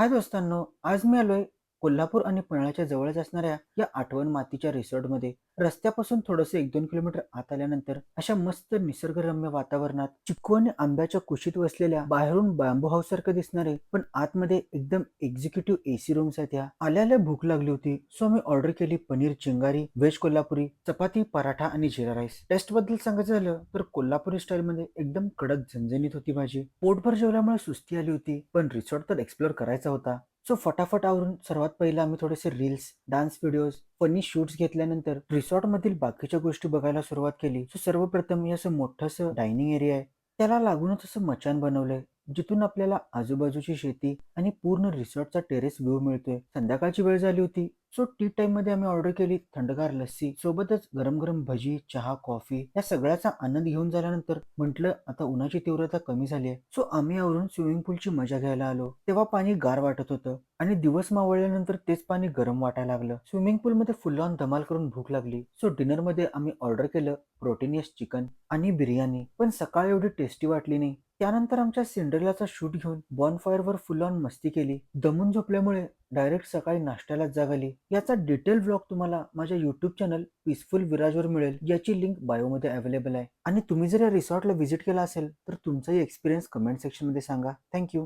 हाय दोस्तांनो, आज मी आलोय कोल्हापूर आणि पन्हाळ्याच्या जवळच असणाऱ्या या आठवण मातीच्या रिसॉर्टमध्ये. रस्त्यापासून थोडंसं 1-2 किलोमीटर आत आल्यानंतर अशा मस्त निसर्गरम्य वातावरणात चिक्कू आणि आंब्याच्या कुशीत वसलेल्या बाहेरून बांबू हाऊस सारखं दिसणारे पण आतमध्ये एकदम एक्झिक्युटिव्ह एसी रूम्स आहेत. या आल्याला भूक लागली होती, सो मी ऑर्डर केली पनीर चिंगारी, व्हेज कोल्हापुरी, चपाती, पराठा आणि जिरा राईस. टेस्ट बद्दल सांगायचं झालं तर कोल्हापुरी स्टाईल मध्ये एकदम कडक झणझणीत होती भाजी. पोटभर जेवल्यामुळे सुस्ती आली होती, पण रिसॉर्ट तर एक्सप्लोर करायचा होता. सो फटाफट आवरून सर्वात पहिला आम्ही थोडेसे reels, dance videos, funny shoots घेतल्यानंतर रिसॉर्ट मधील बाकीच्या गोष्टी बघायला सुरुवात केली. सो सर्वप्रथम हे असं मोठंसं डायनिंग एरिया आहे, त्याला लागूनच असं मचान बनवलंय, जिथून आपल्याला आजूबाजूची शेती आणि पूर्ण रिसॉर्टचा टेरेस व्ह्यू मिळतोय. संध्याकाळची वेळ झाली होती, सो टी टाइम मध्ये आम्ही ऑर्डर केली थंडगार लस्सी सोबतच गरम गरम भजी, चहा, कॉफी. या सगळ्याचा आनंद घेऊन झाल्यानंतर म्हटलं आता उन्हाची तीव्रता कमी झाली आहे, सो आम्ही आवरून स्विमिंग पूलची मजा घ्यायला आलो. तेव्हा पाणी गार वाटत होतं आणि दिवस मावळल्यानंतर तेच पाणी गरम वाटायला लागलं. स्विमिंग पूल मध्ये फुल ऑन धमाल करून भूक लागली, सो डिनर मध्ये आम्ही ऑर्डर केलं प्रोटीनियस चिकन आणि बिर्याणी. पण सकाळ एवढी टेस्टी वाटली नाही. त्यानंतर आमच्या सिंड्रेलाचा शूट घेऊन बॉनफायरवर फुल ऑन मस्ती केली. दमून झोपल्यामुळे डायरेक्ट सकाळी नाश्त्यालाच जाग आली. याचा डिटेल व्लॉग तुम्हाला माझ्या युट्यूब चॅनल पीसफुल विराजवर मिळेल, याची लिंक बायोमध्ये अवेलेबल आहे. आणि तुम्ही जर या रिसॉर्टला व्हिजिट केला असेल तर तुमचाही एक्सपिरियन्स कमेंट सेक्शन मध्ये सांगा. थँक्यू.